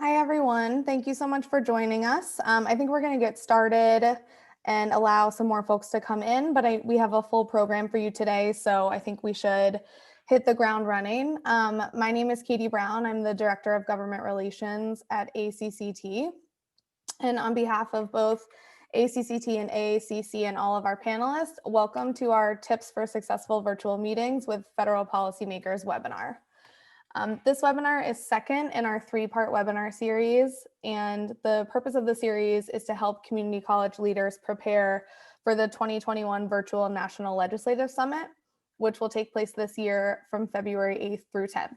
Hi, everyone. Thank you so much for joining us. I think we're going to get started and allow some more folks to come in, but we have a full program for you today, so I think we should hit the ground running. My name is Katie Brown. I'm the Director of Government Relations at ACCT. And on behalf of both ACCT and AACC and all of our panelists, welcome to our Tips for Successful Virtual Meetings with Federal Policymakers webinar. This webinar is second in our three-part webinar series, and the purpose of the series is to help community college leaders prepare for the 2021 Virtual National Legislative Summit, which will take place this year from February 8th through 10th.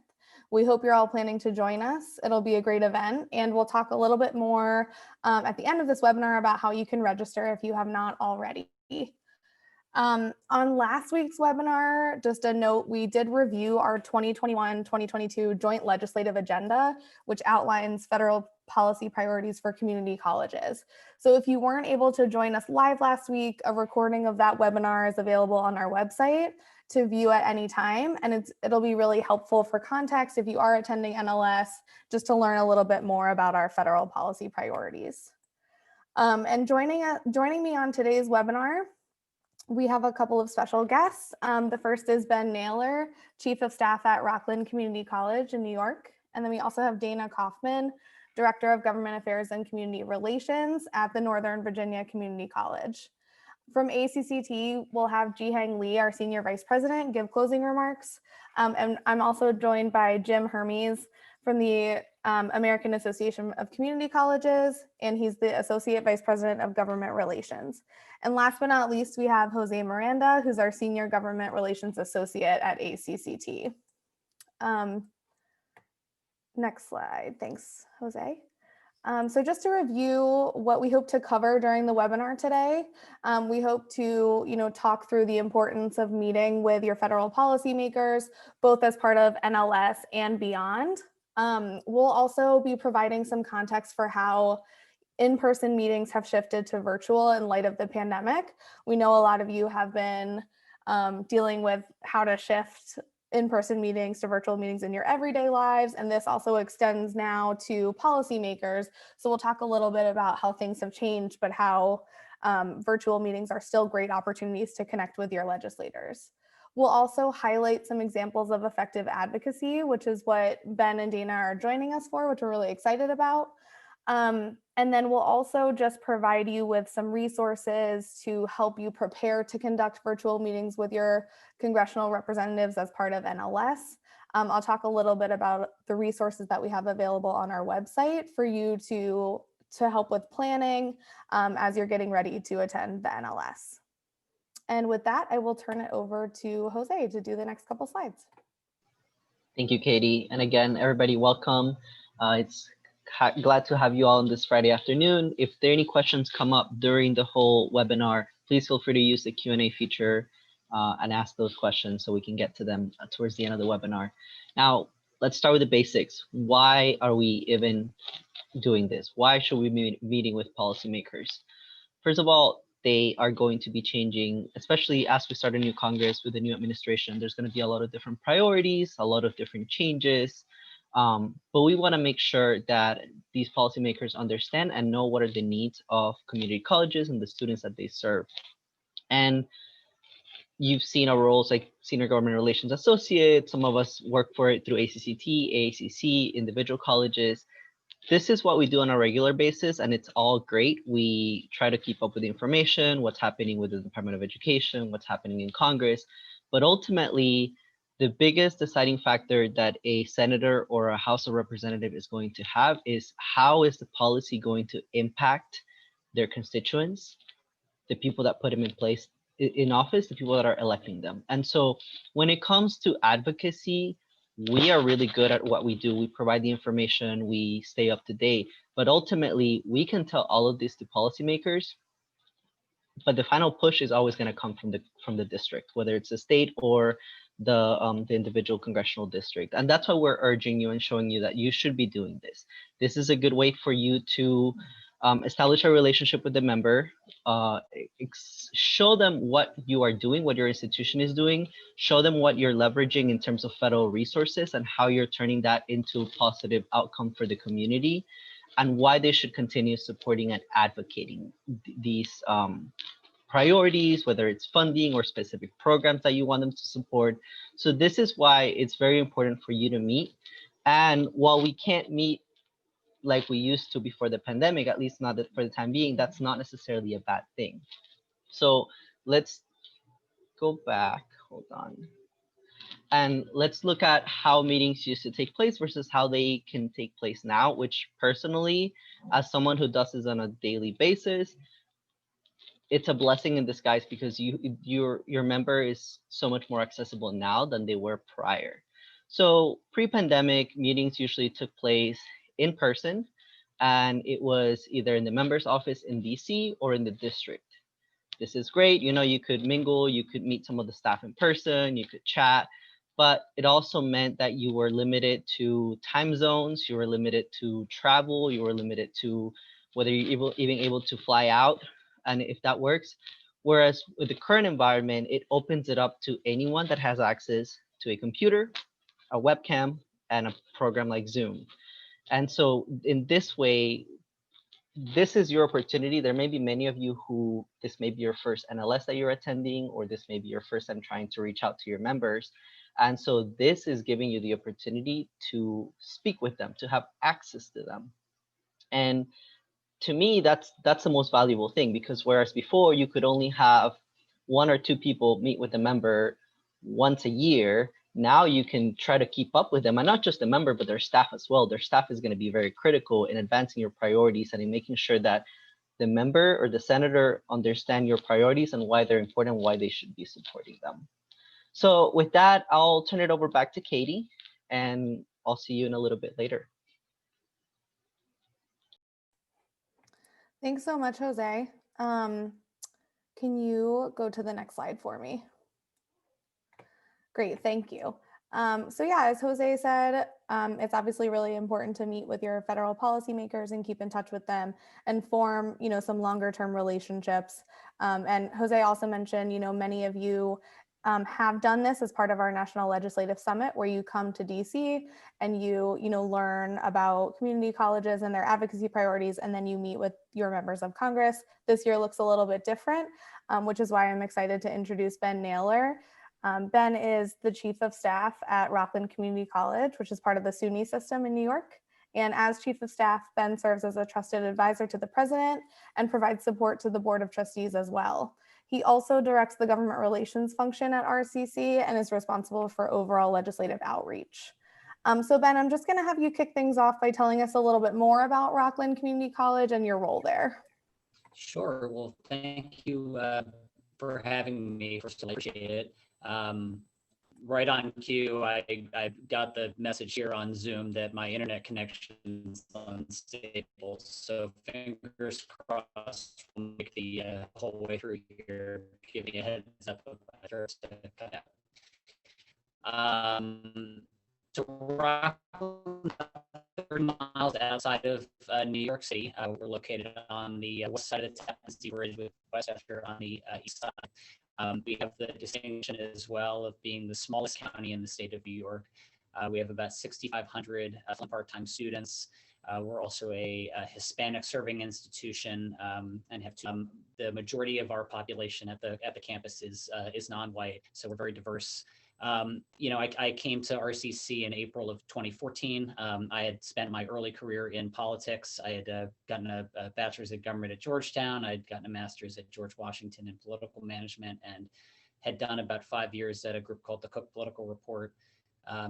We hope you're all planning to join us. It'll be a great event, and we'll talk a little bit more at the end of this webinar about how you can register if you have not already. On last week's webinar, just a note, we did review our 2021-2022 joint legislative agenda, which outlines federal policy priorities for community colleges. So if you weren't able to join us live last week, a recording of that webinar is available on our website to view at any time, and it'll be really helpful for context if you are attending NLS, just to learn a little bit more about our federal policy priorities. And joining me on today's webinar, we have a couple of special guests. The first is Ben Naylor, Chief of Staff at Rockland Community College in New York. And then we also have Dana Kauffman, Director of Government Affairs and Community Relations at the Northern Virginia Community College. From ACCT, we'll have Ji-Hang Lee, our Senior Vice President, give closing remarks. And I'm also joined by Jim Hermes from the American Association of Community Colleges, and he's the Associate Vice President of Government Relations. And last but not least, we have Jose Miranda, who's our Senior Government Relations Associate at ACCT. Next slide. Thanks, Jose. So just to review what we hope to cover during the webinar today, we hope to talk through the importance of meeting with your federal policymakers, both as part of NLS and beyond. We'll also be providing some context for how in-person meetings have shifted to virtual in light of the pandemic. We know a lot of you have been dealing with how to shift in-person meetings to virtual meetings in your everyday lives, and this also extends now to policymakers. So we'll talk a little bit about how things have changed, but how virtual meetings are still great opportunities to connect with your legislators. We'll also highlight some examples of effective advocacy, which is what Ben and Dana are joining us for, which we're really excited about. And then we'll also just provide you with some resources to help you prepare to conduct virtual meetings with your congressional representatives as part of NLS. I'll talk a little bit about the resources that we have available on our website for you to help with planning as you're getting ready to attend the NLS. And with that, I will turn it over to Jose to do the next couple slides. Thank you, Katie. And again, everybody, welcome. It's glad to have you all on this Friday afternoon. If there are any questions come up during the whole webinar, please feel free to use the Q&A feature and ask those questions so we can get to them towards the end of the webinar. Now, let's start with the basics. Why are we even doing this? Why should we be meeting with policymakers? First of all, they are going to be changing, especially as we start a new Congress with a new administration. There's going to be a lot of different priorities, a lot of different changes. But we want to make sure that these policymakers understand and know what are the needs of community colleges and the students that they serve. And you've seen our roles like Senior Government Relations Associate. Some of us work for it through ACCT, AACC, individual colleges. This is what we do on a regular basis, and it's all great. We try to keep up with the information, what's happening with the Department of Education, what's happening in Congress. But ultimately, the biggest deciding factor that a senator or a House of Representative is going to have is how is the policy going to impact their constituents, the people that put them in place in office, the people that are electing them. And so when it comes to advocacy, we are really good at what we do. We provide the information, we stay up to date, but ultimately we can tell all of this to policymakers, but the final push is always going to come from the district, whether it's the state or the individual congressional district. And that's why we're urging you and showing you that you should be doing this. This is a good way for you to Establish a relationship with the member, show them what you are doing, what your institution is doing, show them what you're leveraging in terms of federal resources and how you're turning that into a positive outcome for the community, and why they should continue supporting and advocating these priorities, whether it's funding or specific programs that you want them to support. So this is why it's very important for you to meet. And while we can't meet like we used to before the pandemic, at least not for the time being, that's not necessarily a bad thing. So let's go back, hold on. And let's look at how meetings used to take place versus how they can take place now, which personally, as someone who does this on a daily basis, it's a blessing in disguise because your member is so much more accessible now than they were prior. So pre-pandemic, meetings usually took place in person, and it was either in the member's office in DC or in the district. This is great. You know, you could mingle, you could meet some of the staff in person, you could chat, but it also meant that you were limited to time zones, you were limited to travel, you were limited to whether you're even able to fly out, and if that works. Whereas with the current environment, it opens it up to anyone that has access to a computer, a webcam, and a program like Zoom. And so in this way, this is your opportunity. There may be many of you who this may be your first NLS that you're attending, or this may be your first time trying to reach out to your members. And so this is giving you the opportunity to speak with them, to have access to them. And to me, that's the most valuable thing, because whereas before you could only have 1 or 2 people meet with a member once a year, now you can try to keep up with them, and not just the member, but their staff as well. Their staff is going to be very critical in advancing your priorities and in making sure that the member or the senator understand your priorities and why they're important, why they should be supporting them. So with that, I'll turn it over back to Katie, and I'll see you in a little bit later. Thanks so much, Jose. Can you go to the next slide for me? Great, thank you. So yeah, as Jose said, it's obviously really important to meet with your federal policymakers and keep in touch with them and form, some longer term relationships. And Jose also mentioned, many of you have done this as part of our National Legislative Summit, where you come to DC and you learn about community colleges and their advocacy priorities, and then you meet with your members of Congress. This year looks a little bit different, which is why I'm excited to introduce Ben Naylor. Ben is the Chief of Staff at Rockland Community College, which is part of the SUNY system in New York. And as Chief of Staff, Ben serves as a trusted advisor to the President and provides support to the Board of Trustees as well. He also directs the government relations function at RCC and is responsible for overall legislative outreach. So Ben, I'm just going to have you kick things off by telling us a little bit more about Rockland Community College and your role there. Sure. Well, thank you for having me. First, I appreciate it. Right on cue, I got the message here on Zoom that my internet connection is unstable. So fingers crossed we'll make the whole way through here, giving a heads up of to cut out. So Rockland, 30 miles outside of New York City. We're located on the west side of the Tappan Zee Bridge with Westchester on the east side. We have the distinction as well of being the smallest county in the state of New York. We have about 6,500 part-time students. We're also a Hispanic serving institution and have the majority of our population at the campus is non-white, so we're very diverse. I came to RCC in April of 2014. I had spent my early career in politics. I had gotten a bachelor's of government at Georgetown. I had gotten a master's at George Washington in political management, and had done about 5 years at a group called the Cook Political Report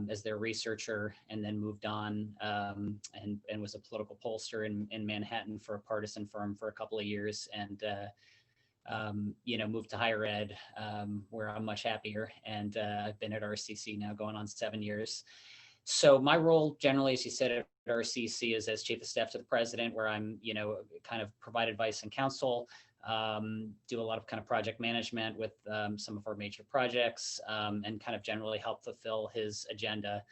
as their researcher, and then moved on and was a political pollster in Manhattan for a partisan firm for a couple of years, and moved to higher ed, where I'm much happier. And I've been at RCC now going on 7 years. So my role generally, as you said, at RCC is as Chief of Staff to the President, where I'm, kind of provide advice and counsel, do a lot of kind of project management with some of our major projects, and kind of generally help fulfill his agenda.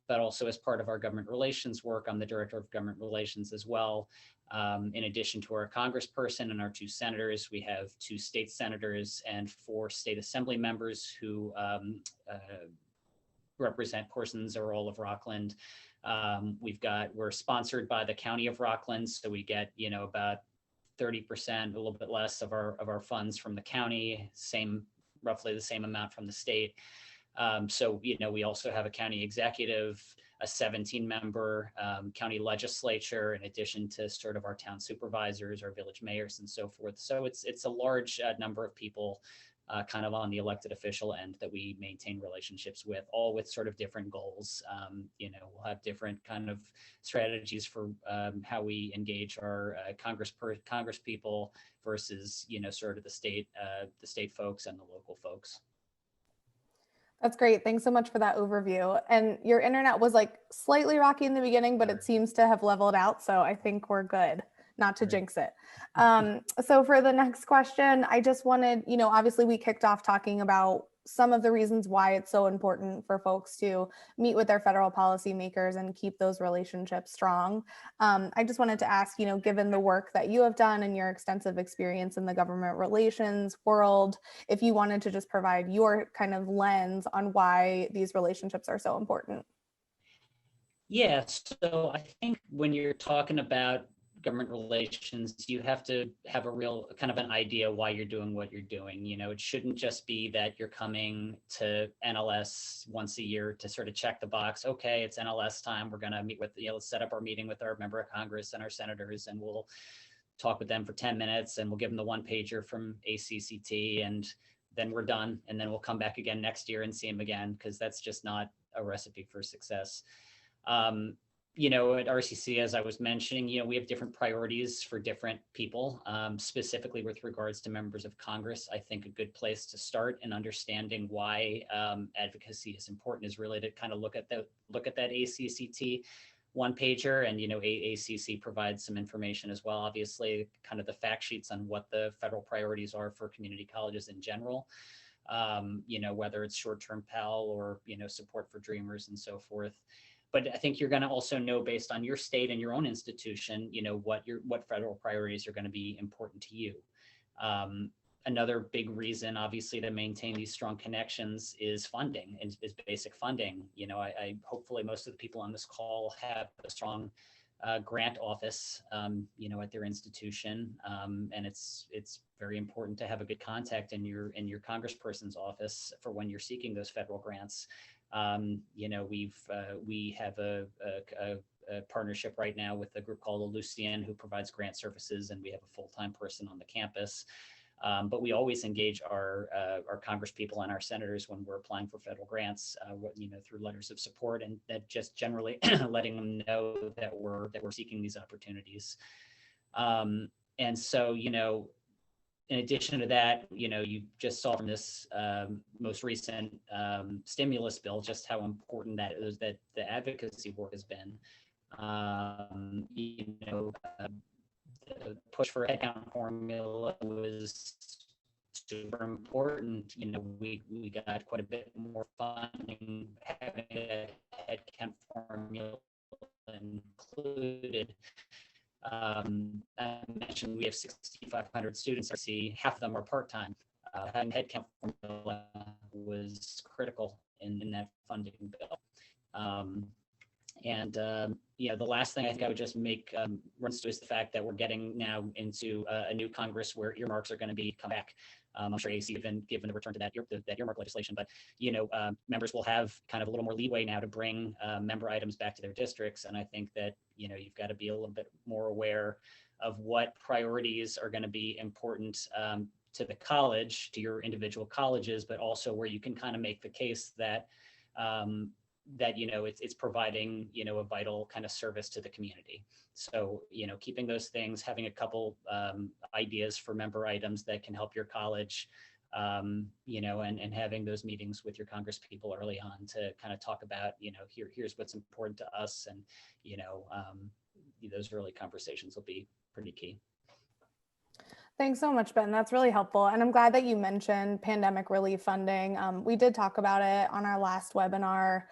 but also as part of our government relations work, I'm the director of government relations as well. In addition to our congressperson and our 2 senators, we have 2 state senators and 4 state assembly members who represent portions or all of Rockland. We're sponsored by the County of Rockland, so we get, about 30%, a little bit less of our funds from the county, roughly the same amount from the state. So, we also have a county executive, a 17-member county legislature, in addition to sort of our town supervisors, our village mayors, and so forth. So it's a large number of people kind of on the elected official end that we maintain relationships with, all with sort of different goals. We'll have different kind of strategies for how we engage our Congress people versus, sort of the state folks and the local folks. That's great. Thanks so much for that overview. And your internet was like slightly rocky in the beginning, but it seems to have leveled out. So I think we're good, not to jinx it. So for the next question, I just wanted, obviously we kicked off talking about some of the reasons why it's so important for folks to meet with their federal policymakers and keep those relationships strong. I just wanted to ask, given the work that you have done and your extensive experience in the government relations world, if you wanted to just provide your kind of lens on why these relationships are so important. Yeah, so I think when you're talking about government relations, you have to have a real kind of an idea why you're doing what you're doing. It shouldn't just be that you're coming to NLS once a year to sort of check the box. Okay, it's NLS time. We're going to meet with, let's set up our meeting with our member of Congress and our senators, and we'll talk with them for 10 minutes and we'll give them the 1-pager from ACCT, and then we're done. And then we'll come back again next year and see them again, because that's just not a recipe for success. At RCC, as I was mentioning, we have different priorities for different people, specifically with regards to members of Congress. I think a good place to start in understanding why advocacy is important is really to kind of look at that ACCT 1-pager, and AACC provides some information as well. Obviously, kind of the fact sheets on what the federal priorities are for community colleges in general. Whether it's short-term Pell or support for Dreamers and so forth. But I think you're going to also know, based on your state and your own institution, what federal priorities are going to be important to you. Another big reason, obviously, to maintain these strong connections is funding, is basic funding. I hopefully most of the people on this call have a strong grant office, at their institution, and it's very important to have a good contact in your congressperson's office for when you're seeking those federal grants. We have a partnership right now with a group called Lucian, who provides grant services, and we have a full-time person on the campus. But we always engage our Congress people and our senators when we're applying for federal grants, through letters of support, and that just generally letting them know that we're seeking these opportunities. And so, in addition to that, you just saw from this most recent stimulus bill just how important that is, that the advocacy work has been. The push for headcount formula was super important. We got quite a bit more funding having a headcount formula included. I mentioned we have 6,500 students. I see half of them are part-time. Having headcount formula was critical in that funding bill. The last thing I think I would just make runs to is the fact that we're getting now into a new Congress where earmarks are going to come back. I'm sure AC, given the return to that earmark legislation, but members will have kind of a little more leeway now to bring member items back to their districts. And I think that you've got to be a little bit more aware of what priorities are going to be important to the college, to your individual colleges, but also where you can kind of make the case that it's providing a vital kind of service to the community. So keeping those things, having a couple ideas for member items that can help your college, and having those meetings with your Congress people early on to kind of talk about here's what's important to us, and those early conversations will be pretty key. Thanks so much, Ben. That's really helpful. And I'm glad that you mentioned pandemic relief funding. We did talk about it on our last webinar.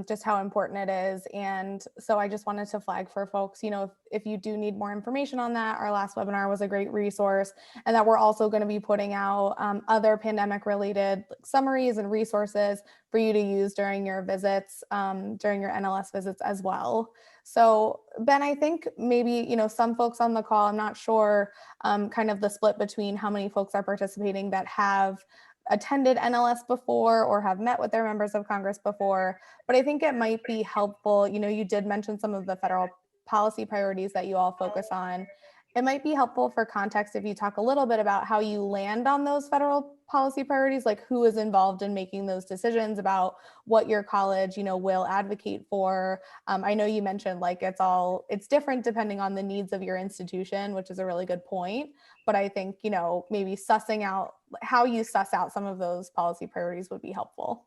just how important it is. And so I just wanted to flag for folks, if you do need more information on that, our last webinar was a great resource, and that we're also going to be putting out other pandemic related summaries and resources for you to use during your visits, during your NLS visits as well. So Ben, I think maybe, some folks on the call, I'm not sure kind of the split between how many folks are participating that have attended NLS before or have met with their members of Congress before, but I think it might be helpful, you did mention some of the federal policy priorities that you all focus on. It might be helpful for context if you talk a little bit about how you land on those federal policy priorities, like who is involved in making those decisions about what your college, will advocate for. I know you mentioned like it's different depending on the needs of your institution, which is a really good point. But I think, maybe sussing out how you suss out some of those policy priorities would be helpful.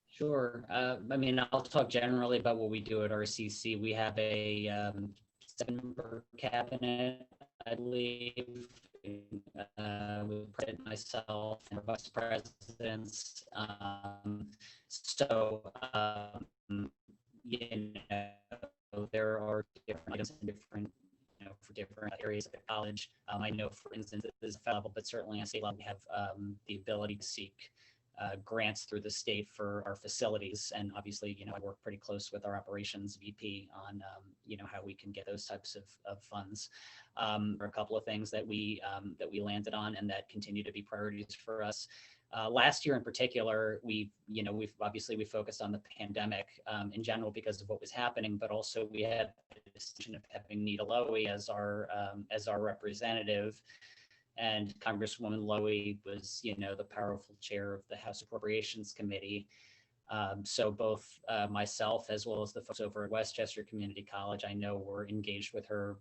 Sure. I'll talk generally about what we do at RCC. We have a 7-member cabinet, I believe, with President, myself, and our vice presidents. There are different items in different, for different areas of the college. I know, for instance, at the federal level, but certainly on state level, we have the ability to seek grants through the state for our facilities. And obviously, I work pretty close with our operations VP on, how we can get those types of funds. There are a couple of things that we landed on and that continue to be priorities for us. Last year in particular, we focused on the pandemic in general because of what was happening, but also we had the distinction of having Nita Lowy as our representative. And Congresswoman Lowy was, the powerful chair of the House Appropriations Committee. So both myself as well as the folks over at Westchester Community College, I know were engaged with her,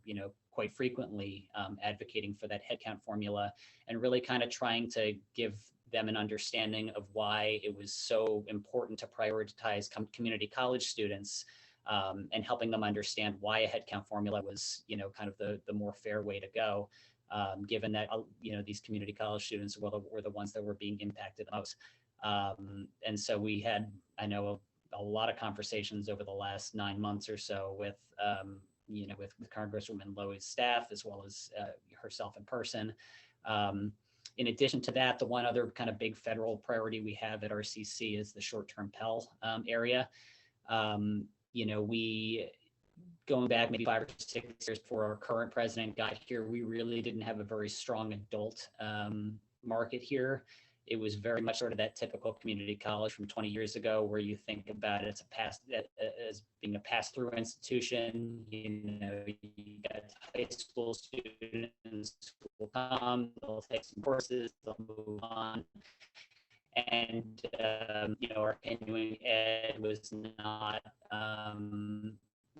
quite frequently, advocating for that headcount formula and really kind of trying to give them an understanding of why it was so important to prioritize community college students, and helping them understand why a headcount formula was, kind of the more fair way to go. Given that, these community college students were the ones that were being impacted the most. And so we had, I know, a lot of conversations over the last 9 months or so with Congresswoman Lowy's staff, as well as herself in person. In addition to that, the one other kind of big federal priority we have at RCC is the short-term Pell area. We, going back maybe 5 or 6 years before our current president got here, we really didn't have a very strong adult market here. It was very much sort of that typical community college from 20 years ago, where you think about it as being a pass-through institution. You got high school students who will come, they'll take some courses, they'll move on. And, our continuing ed was not,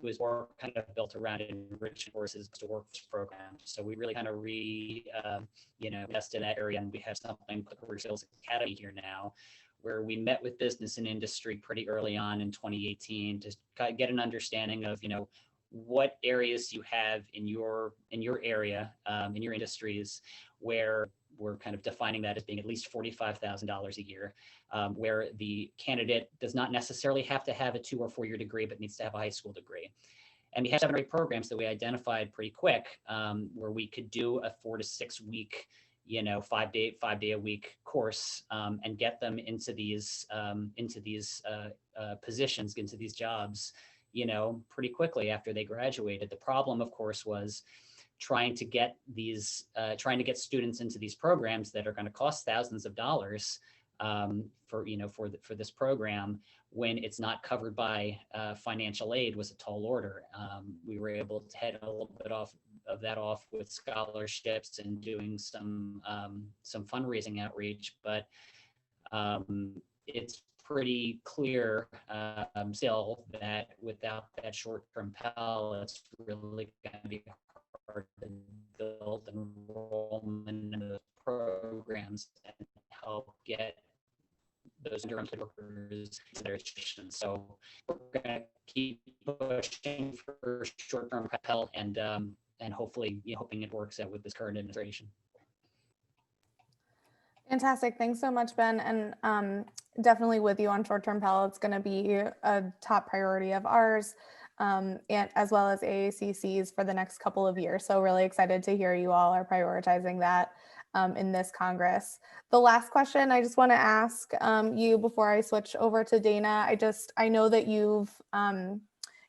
was more kind of built around enrichment courses to workforce programs. So we really kind of invest in that area, and we have something called Career Skills Academy here now, where we met with business and industry pretty early on in 2018 to get an understanding of, what areas you have in your area, in your industries, where we're kind of defining that as being at least $45,000 a year, where the candidate does not necessarily have to have a 2 or 4 year degree, but needs to have a high school degree. And we have 7 or 8 programs that we identified pretty quick, where we could do a 4 to 6 week, 5 day a week course, and get them into these positions, into these jobs, pretty quickly after they graduated. The problem, of course, was trying to get students into these programs that are going to cost thousands of dollars for this program, when it's not covered by financial aid, was a tall order. We were able to head a little bit off with scholarships and doing some fundraising outreach, but it's pretty clear still that without that short-term Pell, it's really going to be hard to build enrollment in those programs and help get those underemployed workers in their education. So we're going to keep pushing for short-term Pell and hopefully, hoping it works out with this current administration. Fantastic. Thanks so much, Ben. And definitely with you on short-term Pell, it's going to be a top priority of ours, and as well as AACC's for the next couple of years. So really excited to hear you all are prioritizing that in this Congress. The last question I just want to ask you before I switch over to Dana, I know that you've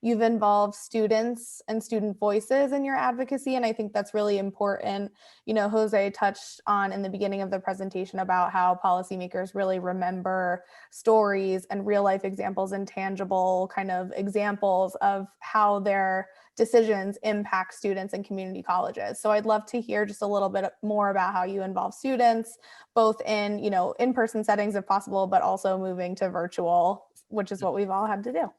involved students and student voices in your advocacy, and I think that's really important. You know, Jose touched on in the beginning of the presentation about how policymakers really remember stories and real life examples and tangible kind of examples of how their decisions impact students and community colleges. So I'd love to hear just a little bit more about how you involve students, both in, you know, in-person settings if possible, but also moving to virtual, which is what we've all had to do.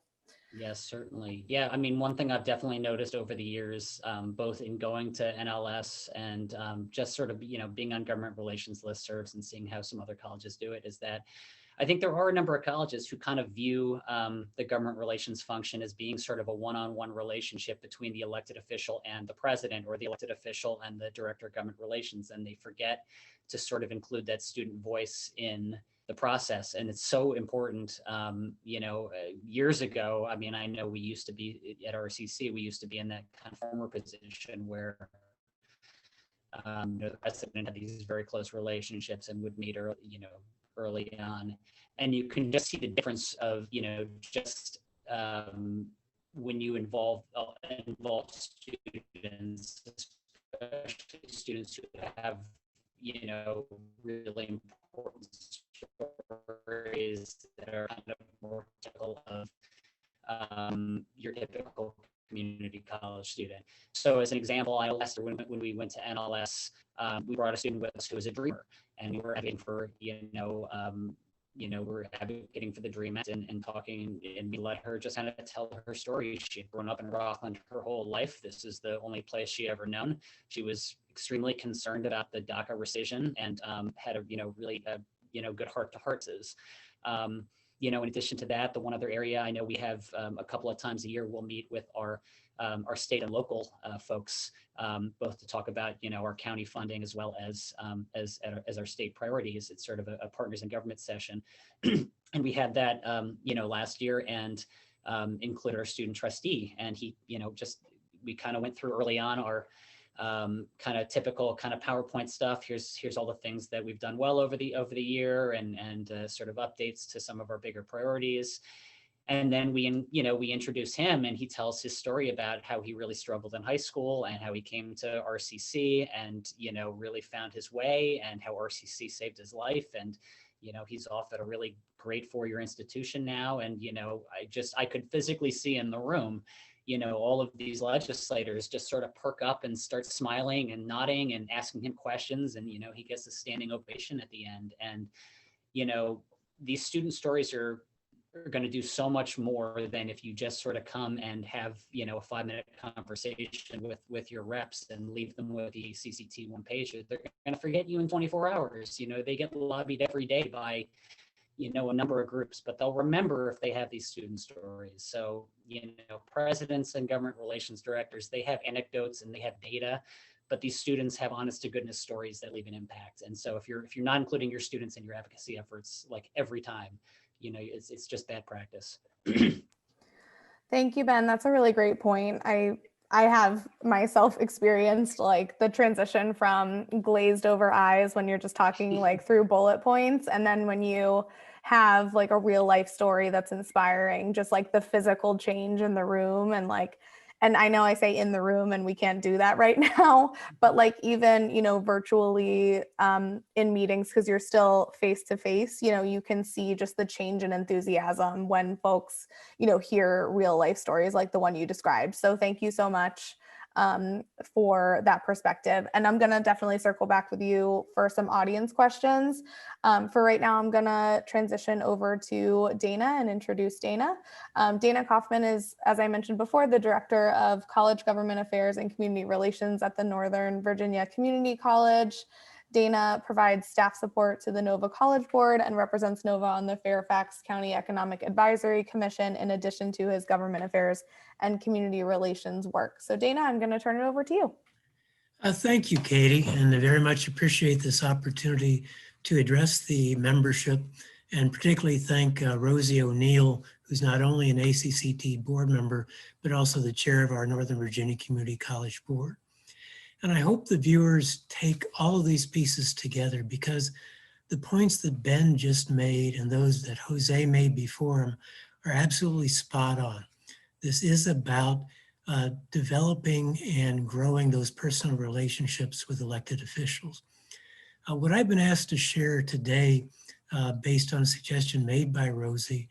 Yes, certainly. Yeah, I mean, one thing I've definitely noticed over the years, both in going to NLS and just sort of, you know, being on government relations listservs and seeing how some other colleges do it, is that I think there are a number of colleges who kind of view the government relations function as being sort of a one-on-one relationship between the elected official and the president, or the elected official and the director of government relations, and they forget to sort of include that student voice in the process. And it's so important. You know, years ago, I mean, I know we used to be at RCC, we used to be in that kind of former position where you know, the president had these very close relationships and would meet early, you know, early on. And you can just see the difference of, you know, just when you involve students, especially students who have, you know, really important stories that are kind of more typical of your typical community college student. So as an example, last year when we went to NLS, we brought a student with us who was a dreamer, and we were advocating for, we're advocating for the Dream Act and talking, and we let her just kind of tell her story. She had grown up in Rockland her whole life. This is the only place she ever known. She was extremely concerned about the DACA rescission and had a, really good heart to hearts. In addition to that, the one other area I know we have a couple of times a year, we'll meet with our state and local folks, both to talk about, our county funding as well as our state priorities. It's sort of a partners in government session. And we had that, last year, and included our student trustee. And he, we kind of went through early on our kind of typical kind of PowerPoint stuff. Here's all the things that we've done well over the year, and sort of updates to some of our bigger priorities. And then we introduce him, and he tells his story about how he really struggled in high school and how he came to RCC and, really found his way, and how RCC saved his life. And, he's off at a really great four-year institution now. And, I could physically see in the room, all of these legislators just sort of perk up and start smiling and nodding and asking him questions. And, he gets a standing ovation at the end. And, these student stories are going to do so much more than if you just sort of come and have, a 5-minute conversation with your reps and leave them with the ACCT one page. They're going to forget you in 24 hours. They get lobbied every day by, a number of groups, but they'll remember if they have these student stories. So, presidents and government relations directors, they have anecdotes and they have data, but these students have honest to goodness stories that leave an impact. And so if you're not including your students in your advocacy efforts, like every time, it's just bad practice. Thank you, Ben. That's a really great point. I have myself experienced like the transition from glazed over eyes when you're just talking like through bullet points, and then when you have like a real life story that's inspiring, just like the physical change in the room. And I know I say in the room and we can't do that right now, but like even, virtually in meetings, because you're still face to face, you can see just the change in enthusiasm when folks, hear real life stories like the one you described. So thank you so much for that perspective. And I'm going to definitely circle back with you for some audience questions. For right now, I'm going to transition over to Dana and introduce Dana. Dana Kauffman is, as I mentioned before, the Director of College Government Affairs and Community Relations at the Northern Virginia Community College. Dana provides staff support to the Nova College Board and represents Nova on the Fairfax County Economic Advisory Commission, in addition to his government affairs and community relations work. So Dana, I'm going to turn it over to you. Thank you, Katie, and I very much appreciate this opportunity to address the membership and particularly thank Rosie O'Neill, who's not only an ACCT board member, but also the chair of our Northern Virginia Community College Board. And I hope the viewers take all of these pieces together, because the points that Ben just made and those that Jose made before him are absolutely spot on. This is about developing and growing those personal relationships with elected officials. What I've been asked to share today, based on a suggestion made by Rosie,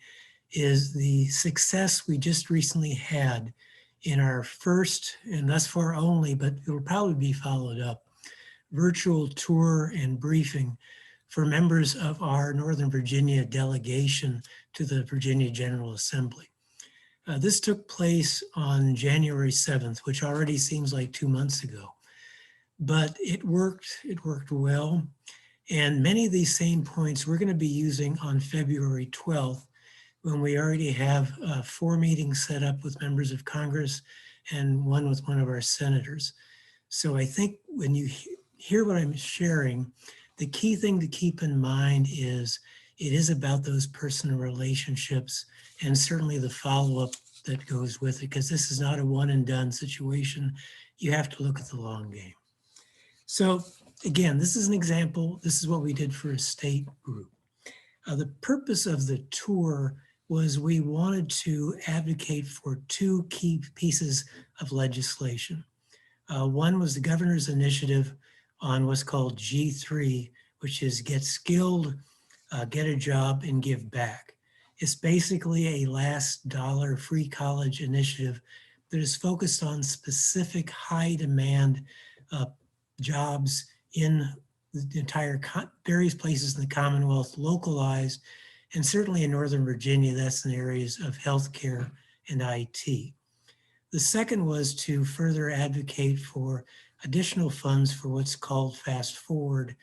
is the success we just recently had in our first, and thus far only, but it will probably be followed up, virtual tour and briefing for members of our Northern Virginia delegation to the Virginia General Assembly. This took place on January 7th, which already seems like 2 months ago, but it worked well. And many of these same points we're going to be using on February 12th, when we already have 4 meetings set up with members of Congress and one with one of our senators. So I think when you hear what I'm sharing, the key thing to keep in mind is it is about those personal relationships and certainly the follow-up that goes with it, because this is not a one and done situation. You have to look at the long game. So again, this is an example. This is what we did for a state group. The purpose of the tour was we wanted to advocate for 2 key pieces of legislation. One was the governor's initiative on what's called G3, which is get skilled, get a job, and give back. It's basically a last dollar free college initiative that is focused on specific high demand jobs in the entire various places in the Commonwealth, localized, and certainly in Northern Virginia, that's in areas of healthcare and IT. The second was to further advocate for additional funds for what's called Fast Forward,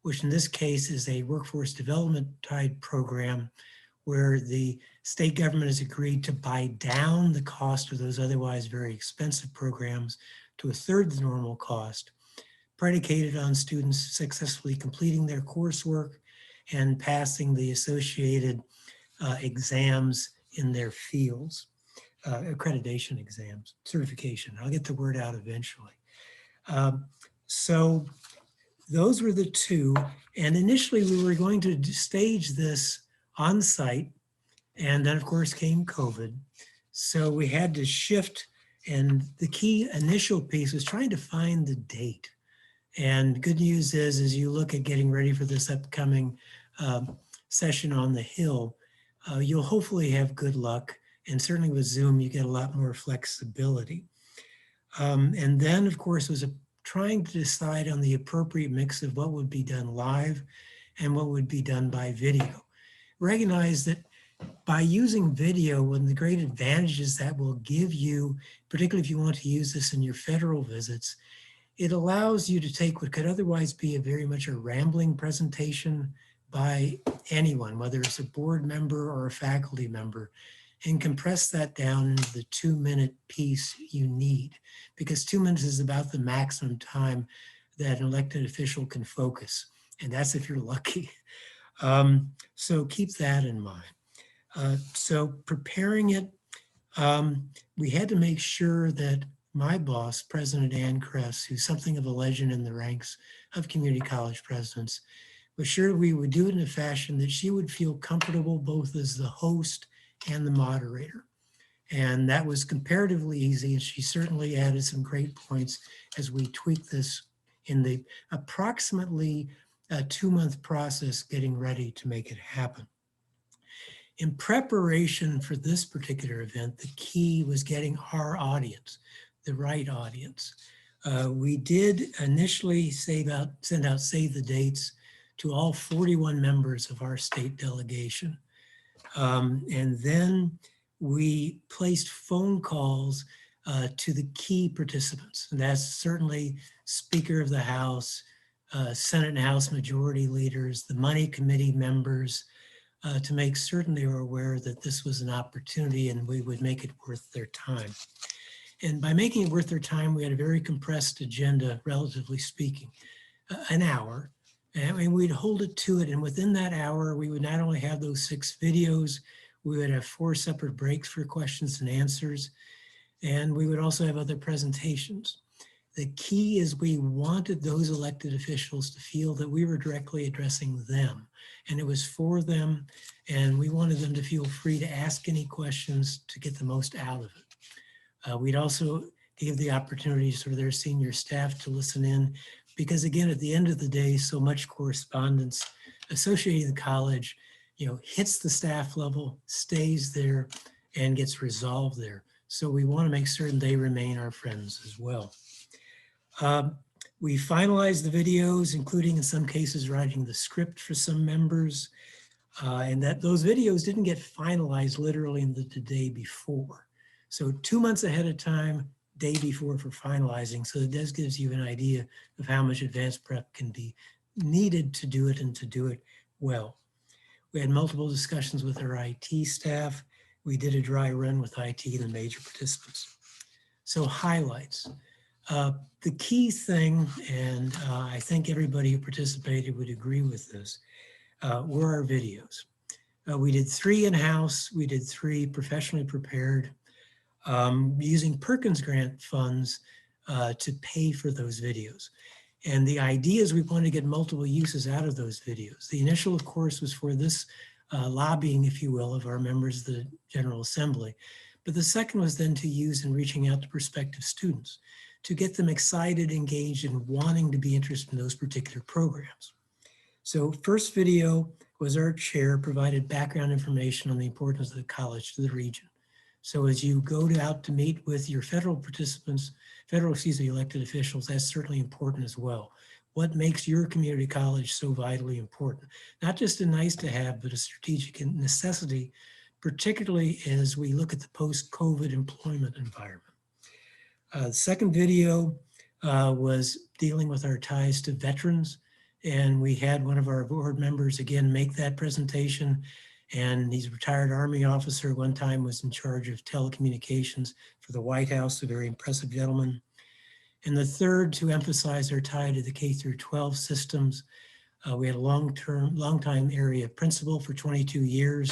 which in this case is a workforce development tied program where the state government has agreed to buy down the cost of those otherwise very expensive programs to 1/3 the normal cost, predicated on students successfully completing their coursework and passing the associated exams in their fields, accreditation exams, certification. I'll get the word out eventually. So those were the 2. And initially we were going to stage this on site. And then of course came COVID. So we had to shift. And the key initial piece was trying to find the date. And good news is, as you look at getting ready for this upcoming session on the Hill, you'll hopefully have good luck. And certainly with Zoom, you get a lot more flexibility. And then, of course, was trying to decide on the appropriate mix of what would be done live and what would be done by video. Recognize that by using video, one of the great advantages that will give you, particularly if you want to use this in your federal visits, it allows you to take what could otherwise be a very much a rambling presentation by anyone, whether it's a board member or a faculty member, and compress that down into the 2-minute piece you need, because 2 minutes is about the maximum time that an elected official can focus, and that's if you're lucky. So keep that in mind. So preparing it, we had to make sure that my boss, President Ann Kress, who's something of a legend in the ranks of community college presidents, was sure we would do it in a fashion that she would feel comfortable both as the host and the moderator. And that was comparatively easy, and she certainly added some great points as we tweaked this in the approximately 2-month process getting ready to make it happen. In preparation for this particular event, the key was getting our audience, the right audience. We did initially send out save the dates to all 41 members of our state delegation. And then we placed phone calls to the key participants. And that's certainly Speaker of the House, Senate and House Majority Leaders, the Money Committee members, to make certain they were aware that this was an opportunity and we would make it worth their time. And by making it worth their time, we had a very compressed agenda, relatively speaking, an hour. And we'd hold it to it. And within that hour, we would not only have those 6 videos, we would have 4 separate breaks for questions and answers. And we would also have other presentations. The key is we wanted those elected officials to feel that we were directly addressing them. And it was for them. And we wanted them to feel free to ask any questions to get the most out of it. We'd also give the opportunity for their senior staff to listen in, because again, at the end of the day, so much correspondence associated with college, hits the staff level, stays there, and gets resolved there. So we want to make certain they remain our friends as well. We finalized the videos, including in some cases writing the script for some members, and that those videos didn't get finalized literally in the day before. So 2 months ahead of time, day before for finalizing. So it does gives you an idea of how much advanced prep can be needed to do it and to do it well. We had multiple discussions with our IT staff. We did a dry run with IT and the major participants. So highlights. The key thing, and I think everybody who participated would agree with this, were our videos. We did 3 in-house, we did 3 professionally prepared, using Perkins Grant funds to pay for those videos. And the idea is we wanted to get multiple uses out of those videos. The initial, of course, was for this lobbying, if you will, of our members of the General Assembly. But the second was then to use in reaching out to prospective students to get them excited, engaged, and wanting to be interested in those particular programs. So first video was our chair provided background information on the importance of the college to the region. So as you go out to meet with your federal participants, elected officials, that's certainly important as well. What makes your community college so vitally important? Not just a nice to have, but a strategic necessity, particularly as we look at the post-COVID employment environment. The second video was dealing with our ties to veterans. And we had one of our board members again make that presentation. And he's a retired Army officer, one time was in charge of telecommunications for the White House, a very impressive gentleman. And the third, to emphasize our tie to the K through 12 systems, we had a long-time area principal for 22 years.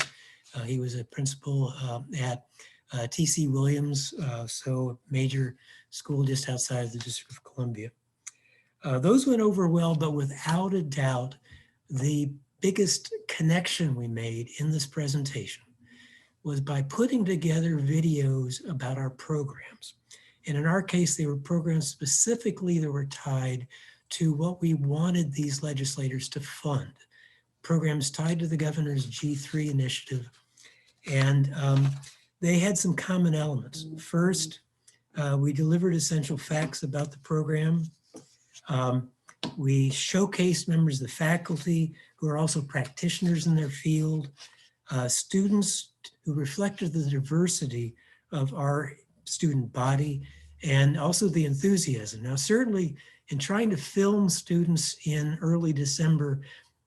He was a principal at T.C. Williams, so a major school just outside of the District of Columbia. Those went over well, but without a doubt, the biggest connection we made in this presentation was by putting together videos about our programs. And in our case, they were programs specifically that were tied to what we wanted these legislators to fund. Programs tied to the governor's G3 initiative. And they had some common elements. First, we delivered essential facts about the program. We showcased members of the faculty who are also practitioners in their field, students who reflected the diversity of our student body, and also the enthusiasm. Now, certainly in trying to film students in early December,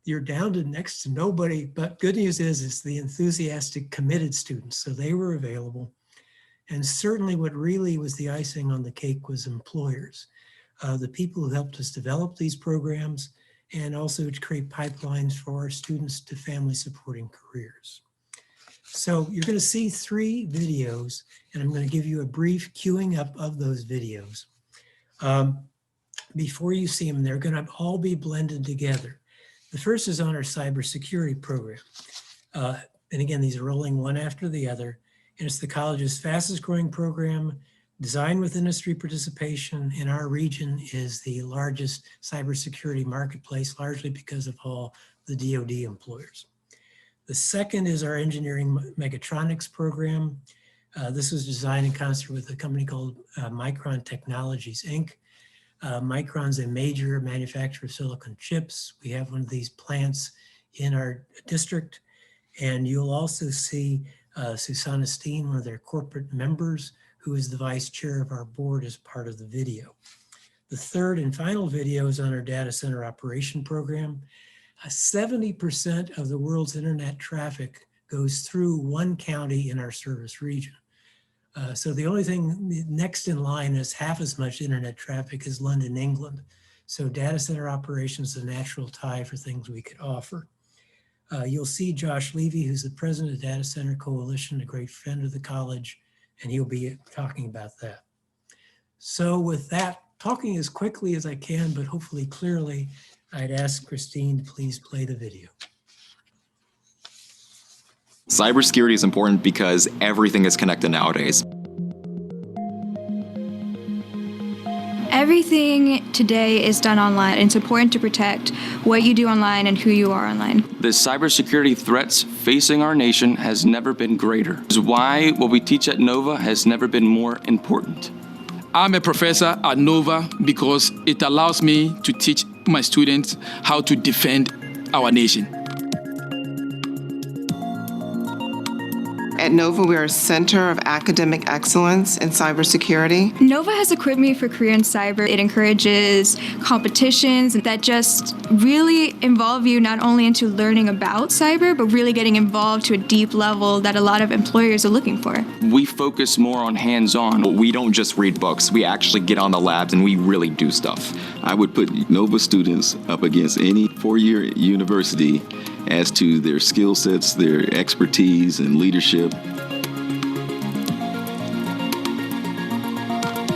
you're down to next to nobody, but good news is it's the enthusiastic, committed students, so they were available. And certainly what really was the icing on the cake was employers. The people who helped us develop these programs and also to create pipelines for our students to family supporting careers. So you're going to see 3 videos, and I'm going to give you a brief queuing up of those videos. Before you see them, they're going to all be blended together. The first is on our cybersecurity program. And again, these are rolling one after the other, and it's the college's fastest growing program, designed with industry participation. In our region is the largest cybersecurity marketplace, largely because of all the DoD employers. The second is our engineering Mechatronics program. This was designed in concert with a company called Micron Technologies, Inc. Micron's a major manufacturer of silicon chips. We have one of these plants in our district. And you'll also see Susanna Steen, one of their corporate members, who is the vice chair of our board as part of the video. The third and final video is on our data center operation program. 70% of the world's internet traffic goes through one county in our service region. So the only thing next in line is half as much internet traffic as London, England. So data center operations is a natural tie for things we could offer. You'll see Josh Levy, who's the president of Data Center Coalition, a great friend of the college, and he'll be talking about that. So with that, talking as quickly as I can, but hopefully clearly, I'd ask Christine to please play the video. Cybersecurity is important because everything is connected nowadays. Everything today is done online. It's important to protect what you do online and who you are online. The cybersecurity threats facing our nation has never been greater. This is why what we teach at NOVA has never been more important. I'm a professor at NOVA because it allows me to teach my students how to defend our nation. At NOVA, we are a center of academic excellence in cybersecurity. NOVA has equipped me for career in cyber. It encourages competitions that just really involve you not only into learning about cyber, but really getting involved to a deep level that a lot of employers are looking for. We focus more on hands-on. We don't just read books, we actually get on the labs and we really do stuff. I would put NOVA students up against any four-year university as to their skill sets, their expertise, and leadership.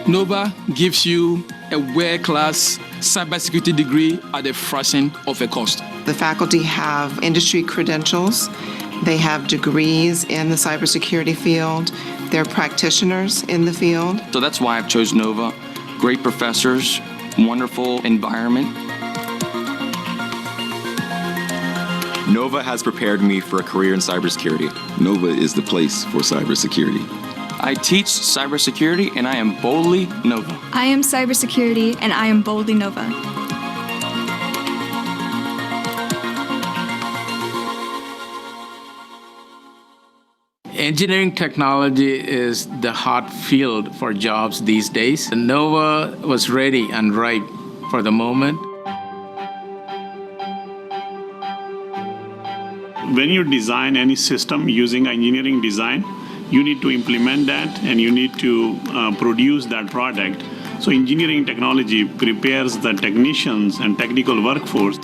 NOVA gives you a world-class cybersecurity degree at a fraction of a cost. The faculty have industry credentials. They have degrees in the cybersecurity field. They're practitioners in the field. So that's why I've chosen NOVA. Great professors, wonderful environment. NOVA has prepared me for a career in cybersecurity. NOVA is the place for cybersecurity. I teach cybersecurity and I am boldly NOVA. I am cybersecurity and I am boldly NOVA. Engineering technology is the hot field for jobs these days. NOVA was ready and ripe for the moment. When you design any system using engineering design, you need to implement that and you need to produce that product. So engineering technology prepares the technicians and technical workforce.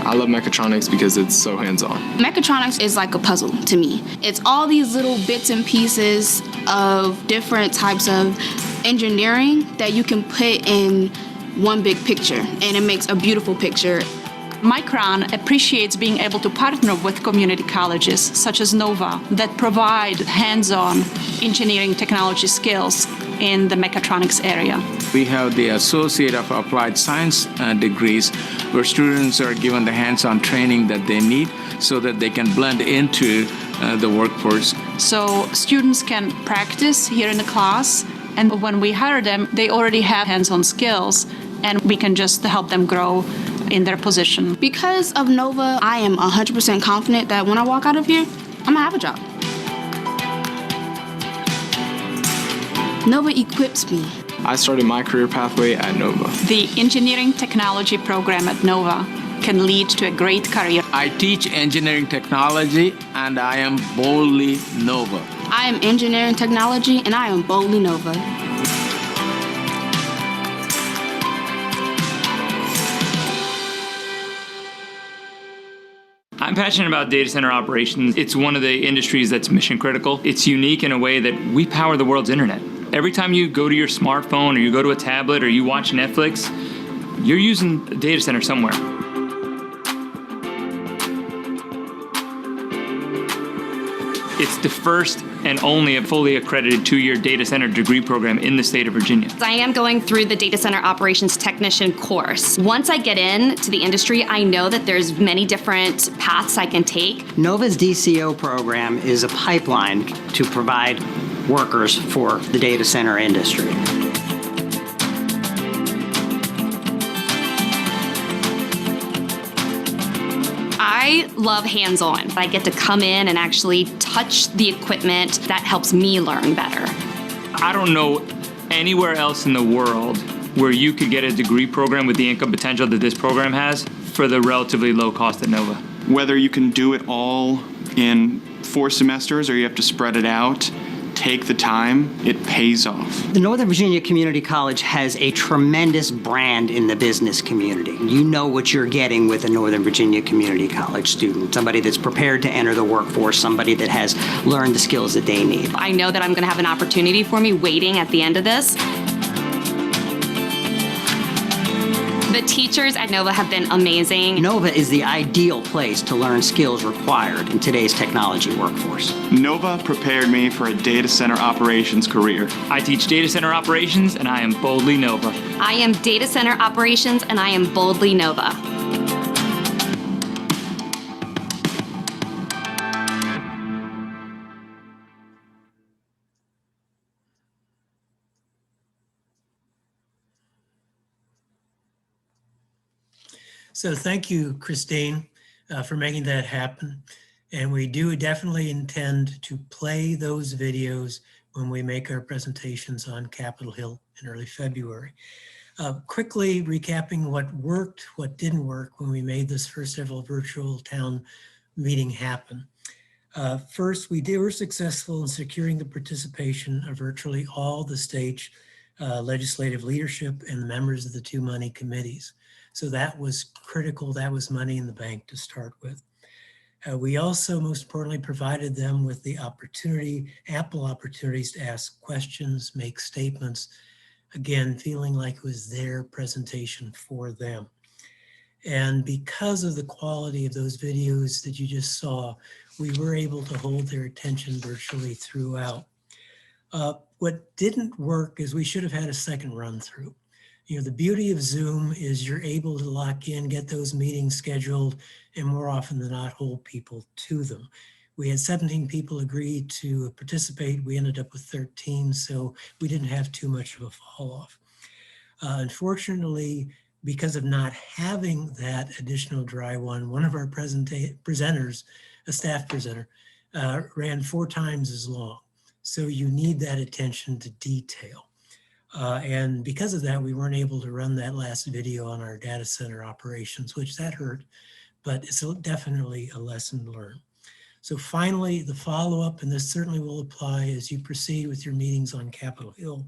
I love Mechatronics because it's so hands-on. Mechatronics is like a puzzle to me. It's all these little bits and pieces of different types of engineering that you can put in one big picture, and it makes a beautiful picture. Micron appreciates being able to partner with community colleges such as NOVA that provide hands-on engineering technology skills in the mechatronics area. We have the Associate of Applied Science degrees where students are given the hands-on training that they need so that they can blend into the workforce. So students can practice here in the class, and when we hire them, they already have hands-on skills, and we can just help them grow in their position. Because of NOVA, I am 100% confident that when I walk out of here, I'm gonna have a job. NOVA equips me. I started my career pathway at NOVA. The engineering technology program at NOVA can lead to a great career. I teach engineering technology and I am boldly NOVA. I am engineering technology and I am boldly NOVA. I'm passionate about data center operations. It's one of the industries that's mission critical. It's unique in a way that we power the world's internet. Every time you go to your smartphone or you go to a tablet or you watch Netflix, you're using a data center somewhere. It's the first and only fully accredited 2-year data center degree program in the state of Virginia. I am going through the data center operations technician course. Once I get into the industry, I know that there's many different paths I can take. NOVA's DCO program is a pipeline to provide workers for the data center industry. I love hands-on. I get to come in and actually touch the equipment. That helps me learn better. I don't know anywhere else in the world where you could get a degree program with the income potential that this program has for the relatively low cost at NOVA. Whether you can do it all in 4 semesters or you have to spread it out, take the time, it pays off. The Northern Virginia Community College has a tremendous brand in the business community. You know what you're getting with a Northern Virginia Community College student, somebody that's prepared to enter the workforce, somebody that has learned the skills that they need. I know that I'm going to have an opportunity for me waiting at the end of this. The teachers at Nova have been amazing. Nova is the ideal place to learn skills required in today's technology workforce. Nova prepared me for a data center operations career. I teach data center operations, and I am boldly Nova. I am data center operations, and I am boldly Nova. So thank you, Christine, for making that happen. And we do definitely intend to play those videos when we make our presentations on Capitol Hill in early February. Quickly recapping what worked, what didn't work when we made this first ever virtual town meeting happen. First, we were successful in securing the participation of virtually all the state legislative leadership and the members of the two money committees. So that was critical. That was money in the bank to start with. We also, most importantly, provided them with the opportunity, ample opportunities to ask questions, make statements, again, feeling like it was their presentation for them. And because of the quality of those videos that you just saw, we were able to hold their attention virtually throughout. What didn't work is we should have had a second run through. You know, the beauty of Zoom is you're able to lock in, get those meetings scheduled, and more often than not, hold people to them. We had 17 people agree to participate. We ended up with 13, so we didn't have too much of a fall off. Unfortunately, because of not having that additional dry one of our presenters, a staff presenter, ran 4 times as long. So you need that attention to detail. And because of that, we weren't able to run that last video on our data center operations, which that hurt, but it's definitely a lesson learned. So finally, the follow-up, and this certainly will apply as you proceed with your meetings on Capitol Hill.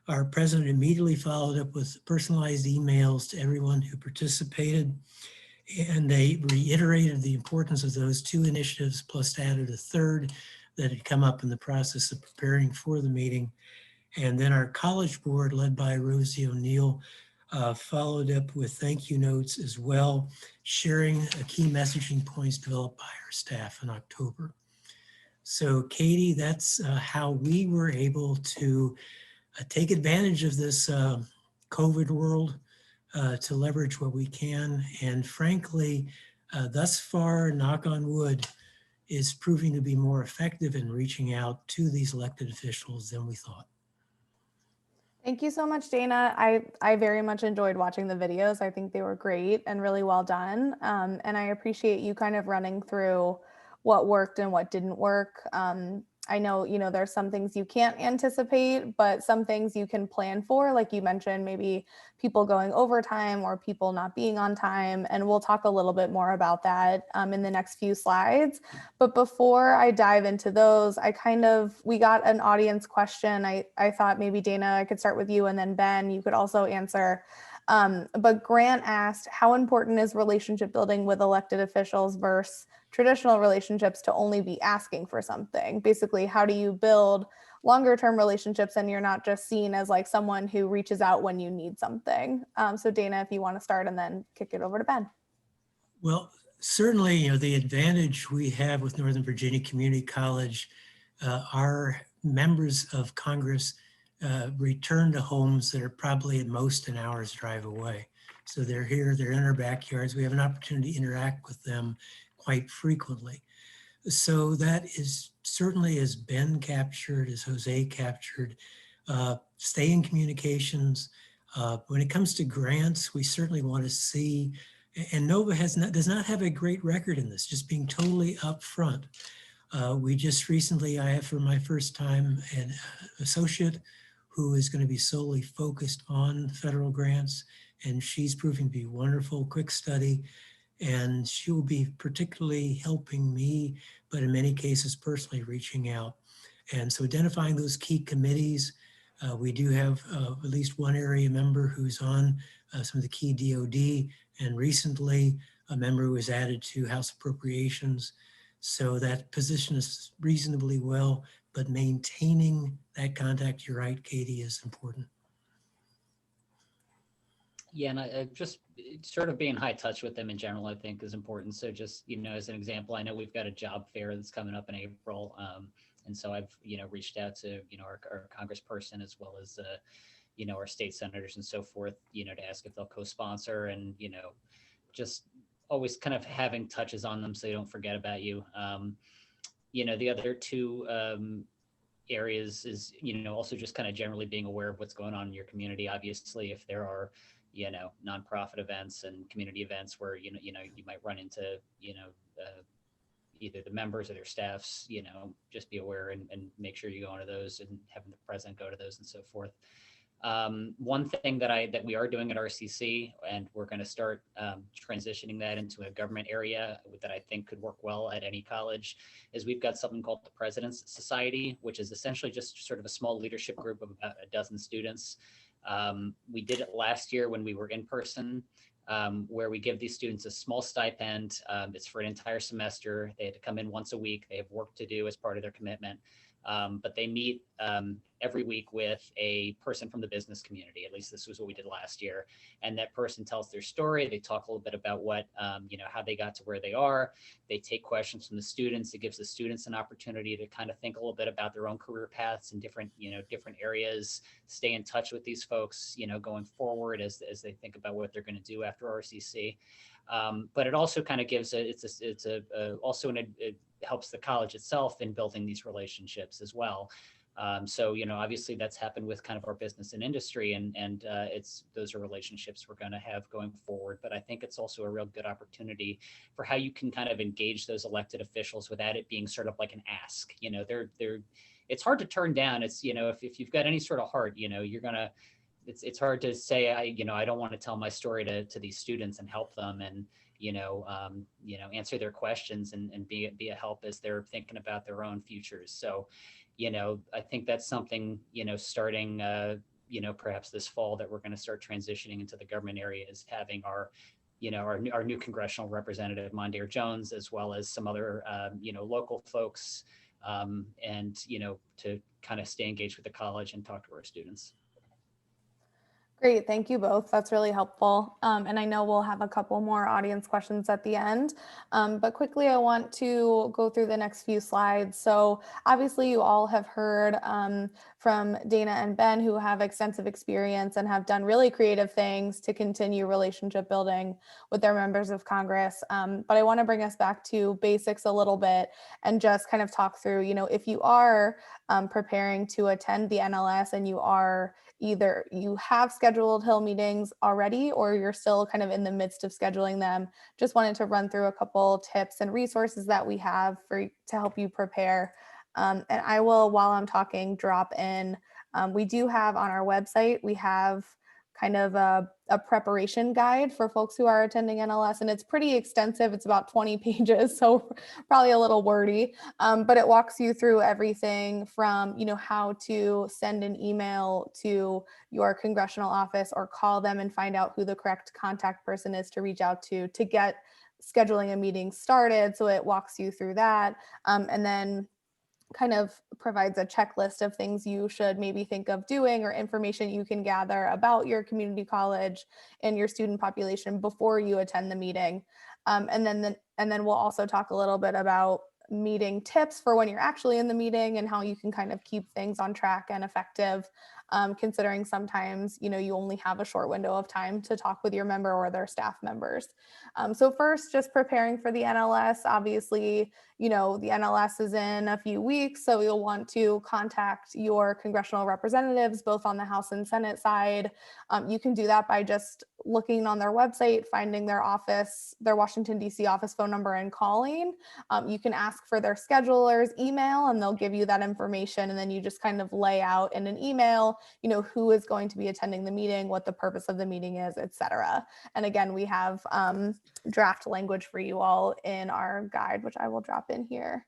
Our president immediately followed up with personalized emails to everyone who participated, and they reiterated the importance of those 2 initiatives, plus added a third that had come up in the process of preparing for the meeting. And then our college board, led by Rosie O'Neill, followed up with thank you notes as well, sharing key messaging points developed by our staff in October. So Katie, that's how we were able to take advantage of this COVID world to leverage what we can. And frankly, thus far, knock on wood, is proving to be more effective in reaching out to these elected officials than we thought. Thank you so much, Dana. I very much enjoyed watching the videos. I think they were great and really well done. And I appreciate you kind of running through what worked and what didn't work. I know, there's some things you can't anticipate, but some things you can plan for, like you mentioned, maybe people going overtime or people not being on time. And we'll talk a little bit more about that in the next few slides. But before I dive into those, we got an audience question. I thought maybe Dana, I could start with you, and then Ben, you could also answer. But Grant asked, how important is relationship building with elected officials versus traditional relationships to only be asking for something? Basically, how do you build longer term relationships and you're not just seen as like someone who reaches out when you need something? So Dana, if you want to start, and then kick it over to Ben. Well, certainly, the advantage we have with Northern Virginia Community College, our members of Congress return to homes that are probably at most an hour's drive away. So they're here, they're in our backyards. We have an opportunity to interact with them quite frequently. So that is certainly, as Ben captured, as Jose captured, stay in communications. When it comes to grants, we certainly want to see, and Nova does not have a great record in this, just being totally upfront. We just recently, I have for my first time an associate who is going to be solely focused on federal grants, and she's proving to be wonderful, quick study. And she will be particularly helping me, but in many cases personally reaching out. And so identifying those key committees, we do have at least one area member who's on some of the key DoD, and recently a member who was added to House Appropriations. So that position is reasonably well, but maintaining that contact, you're right, Katie, is important. Yeah, and I just sort of being high touch with them in general, I think is important. So just, as an example, I know we've got a job fair that's coming up in April. And so I've, reached out to, our congressperson as well as, our state senators and so forth, to ask if they'll co-sponsor and, just always kind of having touches on them so they don't forget about you. The other two areas is, also just kind of generally being aware of what's going on in your community. Obviously, if there are, nonprofit events and community events where, you might run into, either the members or their staffs, just be aware and make sure you go into those and having the president go to those and so forth. One thing that we are doing at RCC, and we're going to start transitioning that into a government area that I think could work well at any college, is we've got something called the President's Society, which is essentially just sort of a small leadership group of about a dozen students. We did it last year when we were in person, where we give these students a small stipend. It's for an entire semester. They had to come in once a week. They have work to do as part of their commitment. But they meet every week with a person from the business community. At least this was what we did last year. And that person tells their story. They talk a little bit about what, how they got to where they are. They take questions from the students. It gives the students an opportunity to kind of think a little bit about their own career paths in different areas, stay in touch with these folks, going forward as they think about what they're going to do after RCC. But it also kind of gives it helps the college itself in building these relationships as well. So, obviously that's happened with kind of our business and industry, and those are relationships we're going to have going forward. But I think it's also a real good opportunity for how you can kind of engage those elected officials without it being sort of like an ask. It's hard to turn down. It's, if you've got any sort of heart, you're going to, it's hard to say, I don't want to tell my story to these students and help them and, answer their questions and be a help as they're thinking about their own futures. So, I think that's something, starting, perhaps this fall that we're going to start transitioning into the government area, is having our new congressional representative, Mondaire Jones, as well as some other, local folks, and, to kind of stay engaged with the college and talk to our students. Great, thank you both. That's really helpful. And I know we'll have a couple more audience questions at the end, but quickly I want to go through the next few slides. So obviously you all have heard from Dana and Ben, who have extensive experience and have done really creative things to continue relationship building with their members of Congress. But I want to bring us back to basics a little bit and just kind of talk through, if you are preparing to attend the NLS and you are either you have scheduled Hill meetings already or you're still kind of in the midst of scheduling them, just wanted to run through a couple tips and resources that we have to help you prepare. And I will, while I'm talking, drop in. We do have on our website, we have kind of a preparation guide for folks who are attending NLS, and it's pretty extensive. It's about 20 pages, so probably a little wordy, but it walks you through everything from, how to send an email to your congressional office or call them and find out who the correct contact person is to reach out to get scheduling a meeting started. So it walks you through that, and then kind of provides a checklist of things you should maybe think of doing or information you can gather about your community college and your student population before you attend the meeting. And then we'll also talk a little bit about meeting tips for when you're actually in the meeting and how you can kind of keep things on track and effective, considering sometimes, you only have a short window of time to talk with your member or their staff members. So first, just preparing for the NLS. Obviously, the NLS is in a few weeks, so you'll want to contact your congressional representatives, both on the House and Senate side. You can do that by just looking on their website, finding their office, their Washington, D.C. office phone number and calling. You can ask for their scheduler's email and they'll give you that information. And then you just kind of lay out in an email, who is going to be attending the meeting, what the purpose of the meeting is, etc. And again, we have draft language for you all in our guide, which I will drop in here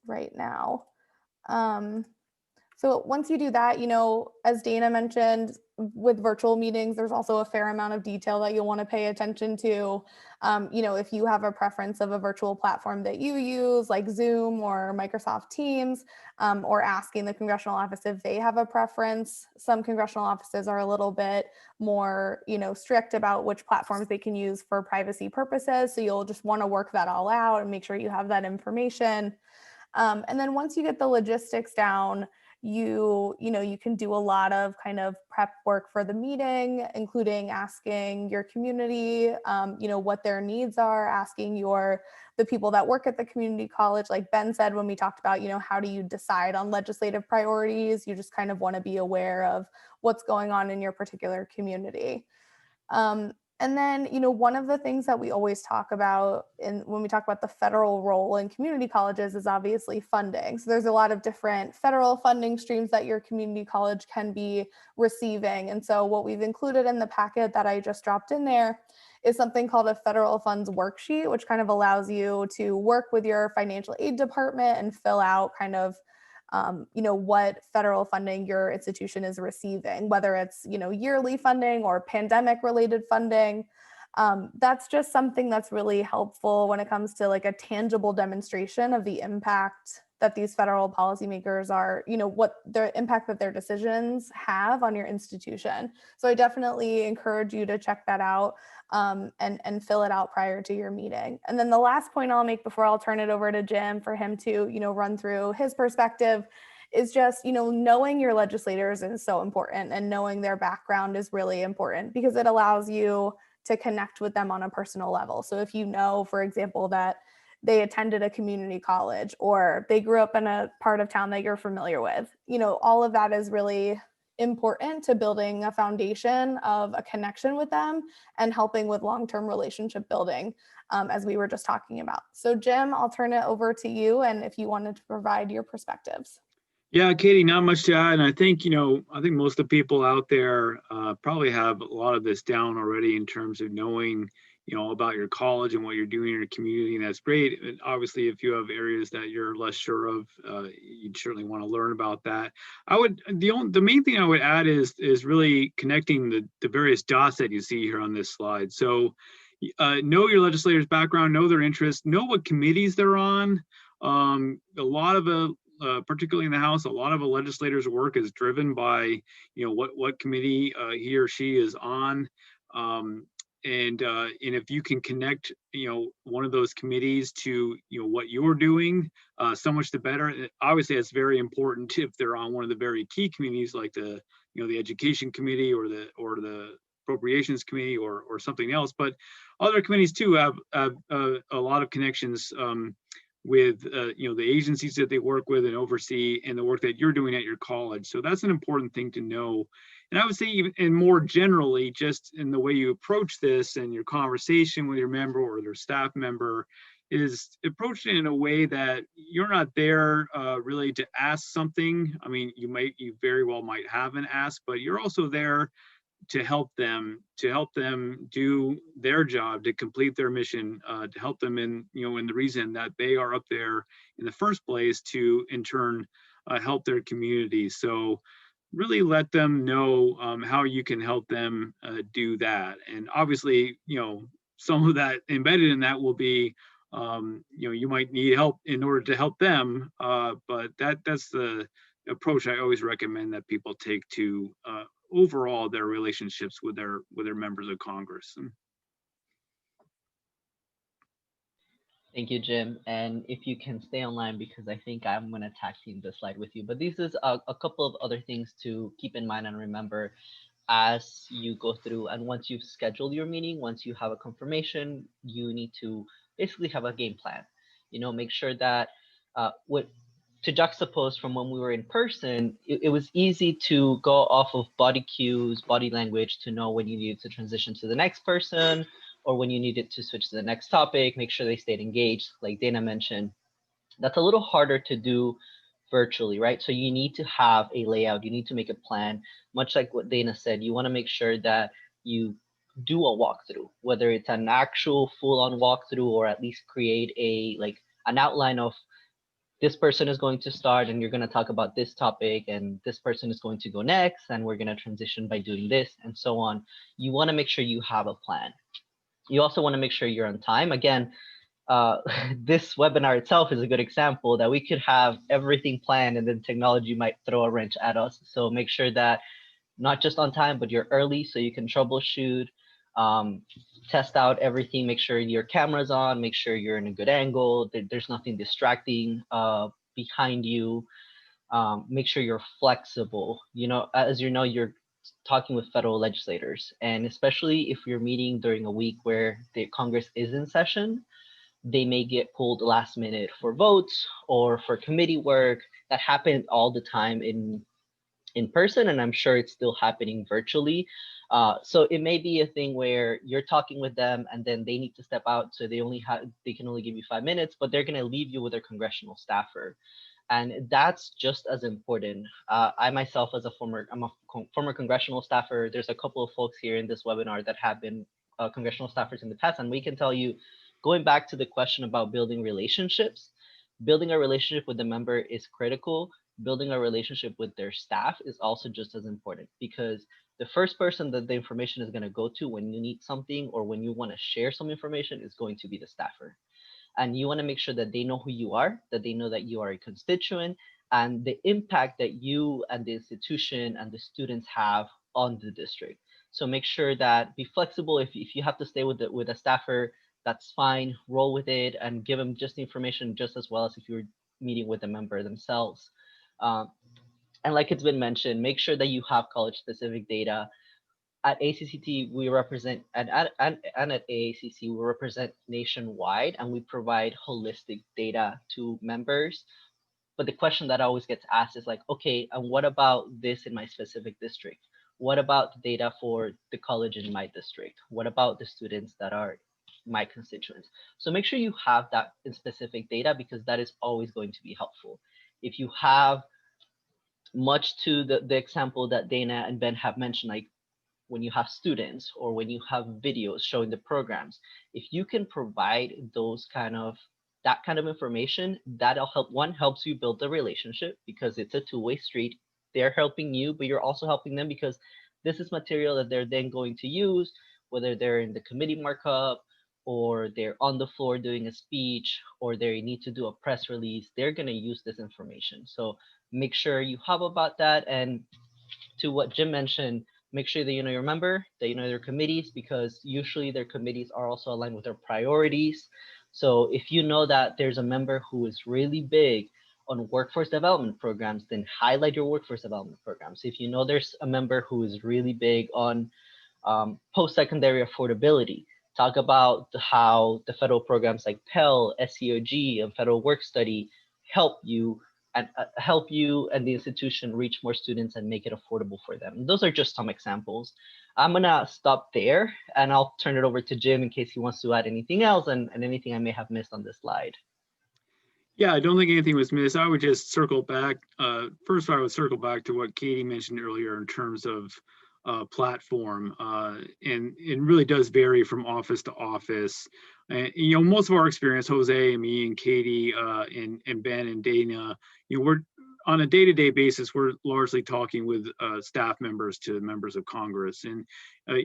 right now. So once you do that, as Dana mentioned, with virtual meetings, there's also a fair amount of detail that you'll want to pay attention to. If you have a preference of a virtual platform that you use, like Zoom or Microsoft Teams, or asking the congressional office if they have a preference. Some congressional offices are a little bit more, strict about which platforms they can use for privacy purposes. So you'll just want to work that all out and make sure you have that information. And then once you get the logistics down, you can do a lot of kind of prep work for the meeting, including asking your community, what their needs are, asking the people that work at the community college. Like Ben said, when we talked about, how do you decide on legislative priorities? You just kind of want to be aware of what's going on in your particular community. And then, one of the things that we always talk about when we talk about the federal role in community colleges is obviously funding. So there's a lot of different federal funding streams that your community college can be receiving. And so what we've included in the packet that I just dropped in there is something called a federal funds worksheet, which kind of allows you to work with your financial aid department and fill out kind of what federal funding your institution is receiving, whether it's, yearly funding or pandemic related funding. That's just something that's really helpful when it comes to like a tangible demonstration of the impact that these federal policymakers are, what the impact that their decisions have on your institution. So I definitely encourage you to check that out and fill it out prior to your meeting. And then the last point I'll make before I'll turn it over to Jim for him to, run through his perspective is just, knowing your legislators is so important, and knowing their background is really important because it allows you to connect with them on a personal level. So if you know, for example, that they attended a community college or they grew up in a part of town that you're familiar with, all of that is really important to building a foundation of a connection with them and helping with long-term relationship building, as we were just talking about. So Jim, I'll turn it over to you, and if you wanted to provide your perspectives. Yeah, Katie, not much to add. And I think, I think most of the people out there probably have a lot of this down already in terms of knowing, about your college and what you're doing in your community. And that's great. And obviously, if you have areas that you're less sure of, you'd certainly want to learn about that. The main thing I would add is really connecting the various dots that you see here on this slide. So know your legislators' background, know their interests, know what committees they're on. A lot of particularly in the House, a lot of a legislator's work is driven by, what committee he or she is on. And if you can connect, one of those committees to, what you're doing, so much the better. Obviously, it's very important if they're on one of the very key committees, like the Education Committee or the Appropriations Committee or something else. But other committees too have a lot of connections with the agencies that they work with and oversee, and the work that you're doing at your college. So that's an important thing to know. And I would say, and more generally, just in the way you approach this and your conversation with your member or their staff member, is approach it in a way that you're not there really to ask something. I mean, you very well might have an ask, but you're also there to help them do their job, to complete their mission, to help them in the reason that they are up there in the first place, to in turn help their community. So really let them know how you can help them do that. And obviously, some of that embedded in that will be, you might need help in order to help them, but that's the approach I always recommend that people take to overall their relationships with their members of Congress. Thank you, Jim. And if you can stay online, because I think I'm going to tag team this slide with you. But this is a couple of other things to keep in mind and remember as you go through. And once you've scheduled your meeting, once you have a confirmation, you need to basically have a game plan. Make sure that to juxtapose from when we were in person, it was easy to go off of body cues, body language, to know when you needed to transition to the next person or when you needed to switch to the next topic, make sure they stayed engaged, like Dana mentioned. That's a little harder to do virtually, right? So you need to have a layout, you need to make a plan, much like what Dana said. You want to make sure that you do a walkthrough, whether it's an actual full-on walkthrough or at least create an outline of this person is going to start and you're going to talk about this topic, and this person is going to go next and we're going to transition by doing this, and so on. You want to make sure you have a plan. You also want to make sure you're on time. Again, this webinar itself is a good example that we could have everything planned and then technology might throw a wrench at us. So make sure that not just on time, but you're early so you can troubleshoot, test out everything, make sure your camera's on, make sure you're in a good angle, there's nothing distracting behind you. Make sure you're flexible. You know, as you know, you're talking with federal legislators, and especially if you're meeting during a week where the Congress is in session, they may get pulled last minute for votes or for committee work. That happens all the time in person, and I'm sure it's still happening virtually. So it may be a thing where you're talking with them and then they need to step out, so they can only give you 5 minutes, but they're going to leave you with their congressional staffer. And that's just as important. I myself, as I'm a former congressional staffer. There's a couple of folks here in this webinar that have been congressional staffers in the past, and we can tell you, going back to the question about building relationships, building a relationship with the member is critical. Building a relationship with their staff is also just as important, because the first person that the information is going to go to when you need something or when you want to share some information is going to be the staffer. And you want to make sure that they know who you are, that they know that you are a constituent, and the impact that you and the institution and the students have on the district. So make sure that be flexible. If you have to stay with a staffer, that's fine. Roll with it and give them just the information just as well as if you're meeting with a member themselves. And like it's been mentioned, make sure that you have college-specific data. At ACCT, we represent, and at AACC, we represent nationwide, and we provide holistic data to members. But the question that always gets asked is like, okay, and what about this in my specific district? What about the data for the college in my district? What about the students that are my constituents? So make sure you have that in specific data, because that is always going to be helpful. If you have much to the example that Dana and Ben have mentioned, like when you have students or when you have videos showing the programs, if you can provide that kind of information, that'll help. One, helps you build the relationship because it's a two-way street. They're helping you, but you're also helping them because this is material that they're then going to use, whether they're in the committee markup or they're on the floor doing a speech or they need to do a press release. They're going to use this information. So make sure you have about that. And to what Jim mentioned, make sure that you know your member, that you know their committees, because usually their committees are also aligned with their priorities. So if you know that there's a member who is really big on workforce development programs, then highlight your workforce development programs. If you know there's a member who is really big on post-secondary affordability, talk about how the federal programs like Pell, SEOG, and Federal Work Study help you and the institution reach more students and make it affordable for them. And those are just some examples. I'm gonna stop there and I'll turn it over to Jim in case he wants to add anything else and anything I may have missed on this slide. Yeah, I don't think anything was missed. I would just circle back. First, I would circle back to what Katie mentioned earlier in terms of platform, and it really does vary from office to office. And you know, most of our experience, Jose and me and Katie and Ben and Dana, you know, we're on a day-to-day basis, we're largely talking with staff members to members of Congress. And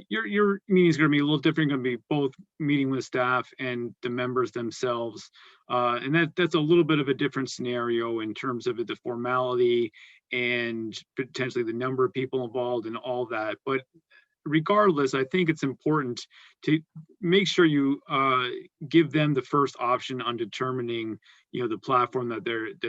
your meeting is going to be a little different, going to be both meeting with staff and the members themselves. And that's a little bit of a different scenario in terms of the formality and potentially the number of people involved and all that. But regardless, I think it's important to make sure you give them the first option on determining, you know, the platform that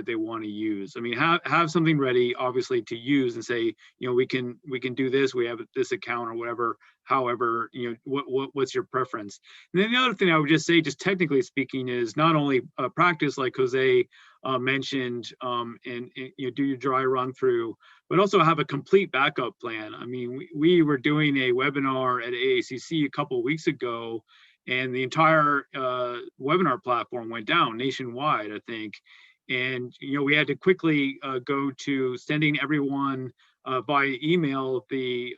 they want to use. I mean, have something ready, obviously, to use and say, you know, we can do this. We have this account or whatever. However, you know, what's your preference? And then the other thing I would just say, just technically speaking, is not only practice like Jose mentioned, and you know, do your dry run through, but also have a complete backup plan. I mean, we were doing a webinar at AACC a couple of weeks ago, and the entire webinar platform went down nationwide, I think. And you know, we had to quickly go to sending everyone via email the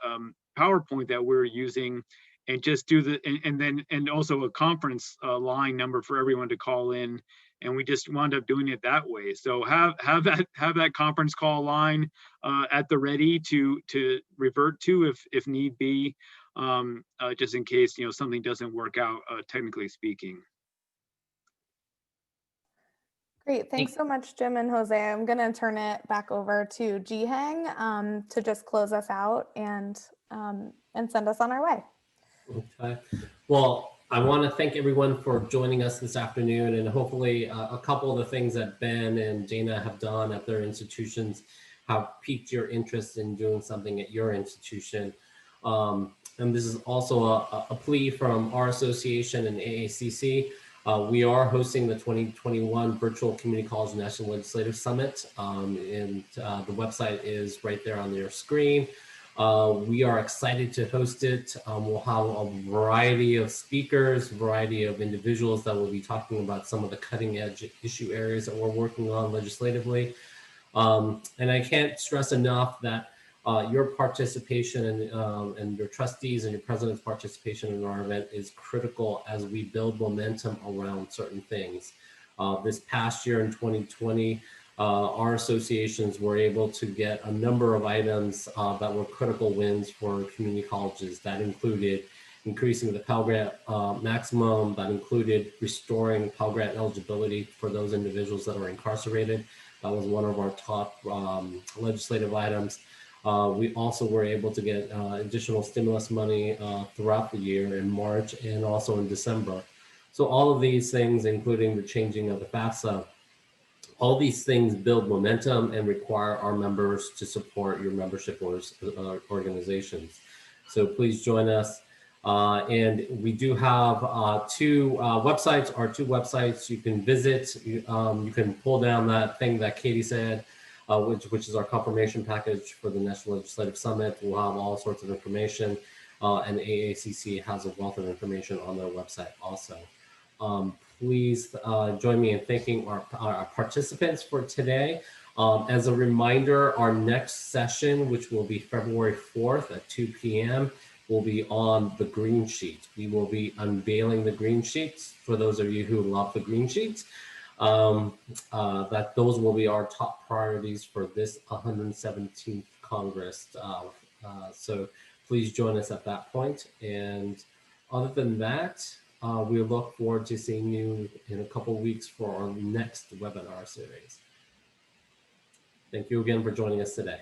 PowerPoint that we're using, and just do and also a conference line number for everyone to call in and we just wound up doing it that way. So have that conference call line at the ready to revert to if need be, just in case something doesn't work out technically speaking. Great, thanks so much, Jim and Jose. I'm going to turn it back over to Jihang to just close us out and send us on our way. Okay. Well, I want to thank everyone for joining us this afternoon, and hopefully a couple of the things that Ben and Dana have done at their institutions have piqued your interest in doing something at your institution. And this is also a plea from our association and AACC. We are hosting the 2021 Virtual Community College National Legislative Summit, and the website is right there on your screen. We are excited to host it. We'll have a variety of speakers, variety of individuals that will be talking about some of the cutting edge issue areas that we're working on legislatively. And I can't stress enough that your participation and your trustees and your president's participation in our event is critical as we build momentum around certain things. This past year in 2020, our associations were able to get a number of items that were critical wins for community colleges. That included increasing the Pell Grant maximum, that included restoring Pell Grant eligibility for those individuals that are incarcerated. That was one of our top legislative items. We also were able to get additional stimulus money throughout the year in March and also in December. So all of these things, including the changing of the FAFSA, all these things build momentum and require our members to support your membership organizations. So please join us. And we do have two websites you can visit. You can pull down that thing that Katie said, which is our confirmation package for the National Legislative Summit. We'll have all sorts of information, and AACC has a wealth of information on their website also. Please join me in thanking our participants for today. As a reminder, our next session, which will be February 4th at 2 p.m., will be on the green sheet. We will be unveiling the green sheets for those of you who love the green sheets. That those will be our top priorities for this 117th Congress. So please join us at that point. And other than that, we look forward to seeing you in a couple weeks for our next webinar series. Thank you again for joining us today.